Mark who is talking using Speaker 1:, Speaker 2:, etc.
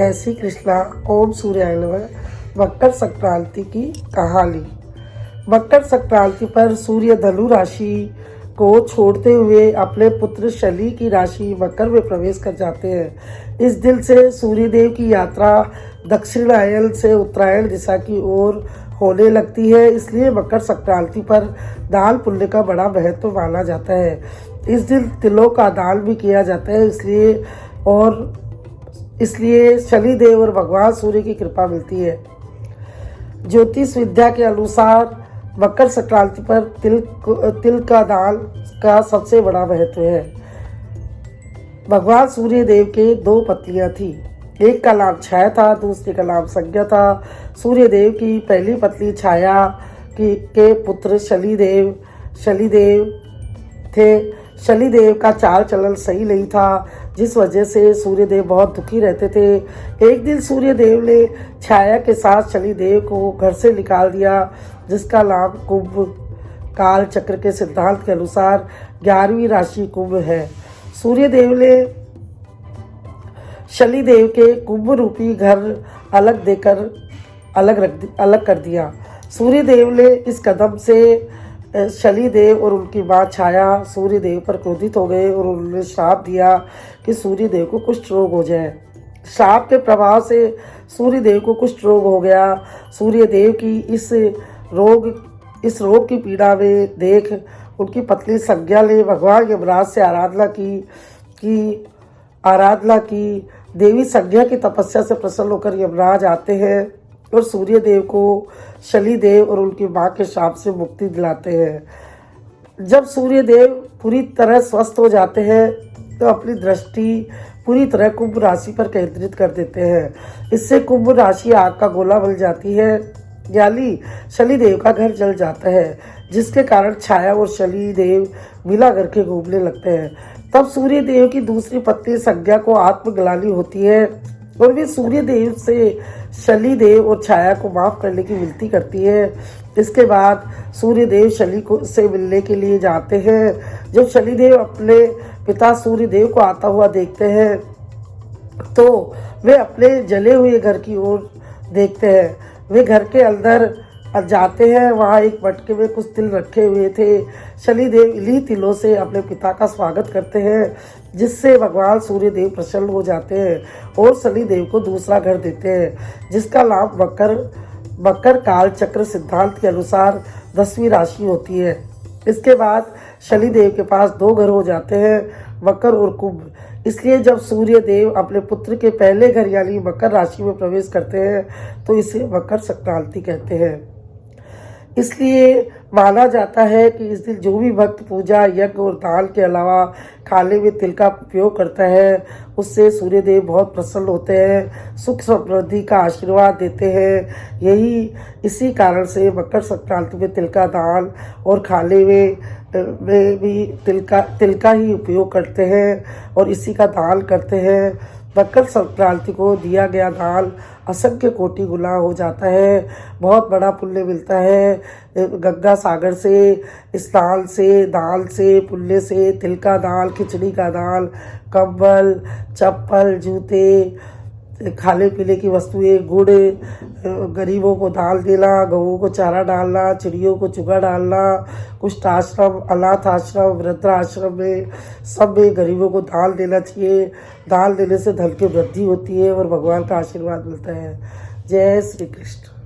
Speaker 1: जय श्री कृष्णा। ओम सूर्याय नमः। मकर संक्रांति की कहानी। मकर संक्रांति पर सूर्य धनु राशि को छोड़ते हुए अपने पुत्र शनि की राशि मकर में प्रवेश कर जाते हैं। इस दिन से सूर्यदेव की यात्रा दक्षिणायन से उत्तरायण दिशा की ओर होने लगती है। इसलिए मकर संक्रांति पर दान पुण्य का बड़ा महत्व माना जाता है। इस दिन तिलों का दान भी किया जाता है। इसलिए शनिदेव और भगवान सूर्य की कृपा मिलती है। ज्योतिष विद्या के अनुसार मकर संक्रांति पर तिल का दान का सबसे बड़ा महत्व है। भगवान सूर्य देव के दो पत्नियां थी। एक का नाम छाया था, दूसरे का नाम संज्ञा था। सूर्य देव की पहली पत्नी छाया के पुत्र शनिदेव थे। शनिदेव का चाल चलन सही नहीं था, जिस वजह से सूर्यदेव बहुत दुखी रहते थे। एक दिन सूर्यदेव ने छाया के साथ शनिदेव को घर से निकाल दिया, जिसका नाम कुंभ काल चक्र के सिद्धांत के अनुसार 11वीं राशि कुंभ है। सूर्यदेव ने शनिदेव के कुंभ रूपी घर अलग कर दिया। सूर्यदेव ने इस कदम से शनिदेव और उनकी मां छाया सूर्यदेव पर क्रोधित हो गए और उन्होंने श्राप दिया कि सूर्यदेव को कुष्ठ रोग हो जाए। श्राप के प्रभाव से सूर्यदेव को कुष्ठ रोग हो गया। सूर्यदेव की इस रोग की पीड़ा में देख उनकी पत्नी संज्ञा ने भगवान यमराज से आराधना की। देवी संज्ञा की तपस्या से प्रसन्न होकर यमराज आते हैं और सूर्यदेव को शनिदेव और उनकी मां के शाप से मुक्ति दिलाते हैं। जब सूर्यदेव पूरी तरह स्वस्थ हो जाते हैं तो अपनी दृष्टि पूरी तरह कुंभ राशि पर केंद्रित कर देते हैं। इससे कुंभ राशि आग का गोला बन जाती है, यानी शनिदेव का घर जल जाता है, जिसके कारण छाया और शनिदेव मिला करके घूमने लगते हैं। तब सूर्यदेव की दूसरी पत्नी संज्ञा को आत्मग्लानि होती है और वे सूर्यदेव से शनिदेव और छाया को माफ करने की विनती करती है। इसके बाद सूर्यदेव शनि से मिलने के लिए जाते हैं। जब शनिदेव अपने पिता सूर्यदेव को आता हुआ देखते हैं तो वे अपने जले हुए घर की ओर देखते हैं। वे घर के अंदर जाते हैं। वहाँ एक मटके में कुछ तिल रखे हुए थे। शनिदेव इन्हीं तिलों से अपने पिता का स्वागत करते हैं, जिससे भगवान सूर्यदेव प्रसन्न हो जाते हैं और शनिदेव को दूसरा घर देते हैं, जिसका नाम मकर काल चक्र सिद्धांत के अनुसार 10वीं राशि होती है। इसके बाद शनिदेव के पास दो घर हो जाते हैं, मकर और कुंभ। इसलिए जब सूर्यदेव अपने पुत्र के पहले घर यानी मकर राशि में प्रवेश करते हैं तो इसे मकर संक्रांति कहते हैं। इसलिए माना जाता है कि इस दिन जो भी भक्त पूजा यज्ञ और दान के अलावा खाने में तिल का उपयोग करता है, उससे सूर्यदेव बहुत प्रसन्न होते हैं, सुख समृद्धि का आशीर्वाद देते हैं। इसी कारण से मकर संक्रांति में तिल का दान और खाने में भी तिल का ही उपयोग करते हैं और इसी का दान करते हैं। मकर संक्रांति को दिया गया दान असंख्य कोटि गुना हो जाता है। बहुत बड़ा पुण्य मिलता है। गंगा सागर से, स्नान से, दान से, पुण्य से, तिल का दान, खिचड़ी का दान, कंबल, चप्पल, जूते, खाने पीने की वस्तुएं, गुड़, गरीबों को दान देना, गऊओं को चारा डालना, चिड़ियों को चुगा डालना, कुछ आश्रम, अनाथ आश्रम, वृद्धाश्रम में सब में गरीबों को दान देना चाहिए। दान देने से धन की वृद्धि होती है और भगवान का आशीर्वाद मिलता है। जय श्री कृष्ण।